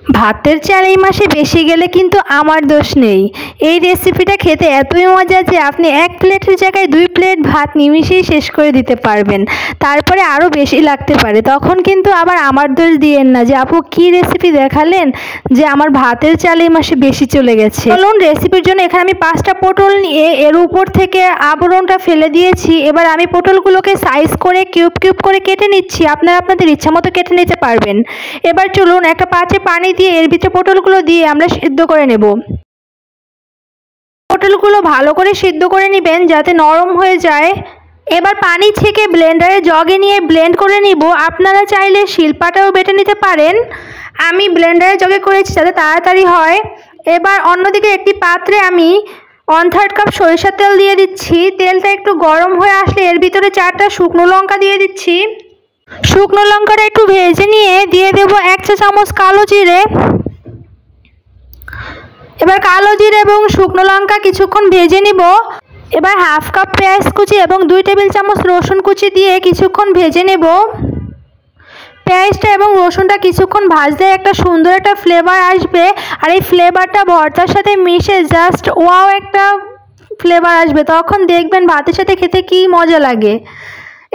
ভাতের চাল এই মাসে বেশি গেলে কিন্তু আমার দোষ নেই। এই রেসিপিটা খেতে এতই মজা যে আপনি এক প্লেটের জায়গায় 2 প্লেট ভাত নিমিষেই শেষ করে দিতে পারবেন। তারপরে আরও বেশি লাগতে পারে, তখন কিন্তু আবার আমার দোষ দিয়েন না যে আপু কী রেসিপি দেখালেন যে আমার ভাতের চাল এই মাসে বেশি চলে গেছে। চলুন, রেসিপির জন্য এখানে আমি 5টা পটল নিয়ে এর উপর থেকে আবরণটা ফেলে দিয়েছি। এবার আমি পটলগুলোকে সাইজ করে কিউব কিউব করে কেটে নিচ্ছি। আপনারা আপনাদের ইচ্ছা মতো কেটে নিতে পারবেন। এবার চলুন, একটা পাত্রে পানি দিয়ে এর ভিতরে পটলগুলো দিয়ে আমরা সিদ্ধ করে নেব। পটলগুলো ভালো করে সিদ্ধ করে নেবেন যাতে নরম হয়ে যায়। এবার পানি ছেঁকে ব্লেন্ডারে জগে নিয়ে ব্লেন্ড করে নিব। আপনারা চাইলে শিলপাটাও বেটে নিতে পারেন, আমি ব্লেন্ডারে জগে করেছি যাতে তাড়াতাড়ি হয়। এবার অন্যদিকে একটি পাত্রে আমি 1/3 কাপ সরিষার তেল দিয়ে দিচ্ছি। তেলটা একটু গরম হয়ে আসলে এর ভিতরে 4টা শুকনো লঙ্কা দিয়ে দিচ্ছি। শুকনো লঙ্কাটা একটু ভেজে নিয়ে দিয়ে দেব 1 চা চামচ কালো জিরে। এবার কালো জিরে এবং শুকনো লঙ্কা কিছুক্ষণ ভেজে নিব। এবার 1/2 কাপ পেঁয়াজ কুচি এবং 2 টেবিল চামচ রসুন কুচি দিয়ে কিছুক্ষণ ভেজে নেব। পেঁয়াজটা এবং রসুনটা কিছুক্ষণ ভাজলে একটা সুন্দর একটা ফ্লেভার আসবে, আর এই ফ্লেভারটা ভর্তার সাথে মিশে জাস্ট ওয়াও একটা ফ্লেভার আসবে। তখন দেখবেন ভাতের সাথে খেতে কি মজা লাগে।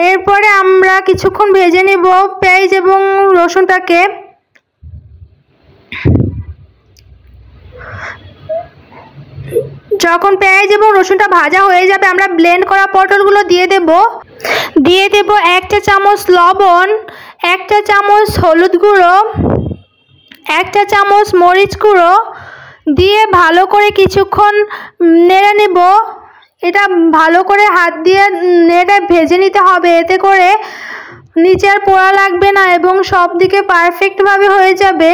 এরপরে আমরা কিছুক্ষণ ভেজে নেব পেঁয়াজ এবং রসুনটাকে। যখন পেঁয়াজ এবং রসুনটা ভাজা হয়ে যাবে আমরা ব্লেন্ড করা পটলগুলো দিয়ে দেব। 1 চা চামচ লবণ, 1 চা চামচ হলুদ গুঁড়ো, 1 চা চামচ মরিচ গুঁড়ো দিয়ে ভালো করে কিছুক্ষণ নেড়ে নেব। এটা ভালো করে হাত দিয়ে নেড়ে ভেজে নিতে হবে, এতে করে নিচে আর পোড়া লাগবে না এবং সব দিকে পারফেক্টভাবে হয়ে যাবে।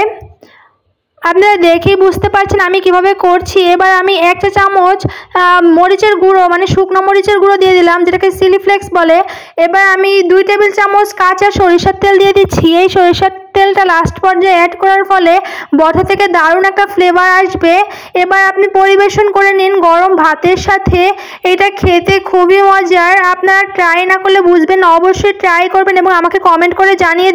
আপনারা দেখেই বুঝতে পারছেন আমি কিভাবে করছি। এবার আমি 1 চা চামচ মরিচের গুঁড়ো মানে শুকনো মরিচের গুঁড়ো দিয়ে দিলাম, যেটাকে চিলি ফ্লেক্স বলে। এবার আমি 2 টেবিল চামচ কাঁচা সরিষার তেল দিয়ে দিচ্ছি। এই সরিষার তেলটা লাস্ট পর্যায়ে অ্যাড করার ফলে ভর্তা থেকে দারুণ একটা ফ্লেভার আসবে। এবার আপনি পরিবেশন করে নিন গরম ভাতের সাথে। এটা খেতে খুবই মজার, আপনারা ট্রাই না করলে বুঝবেন না। অবশ্যই ট্রাই করবেন এবং আমাকে কমেন্ট করে জানিয়ে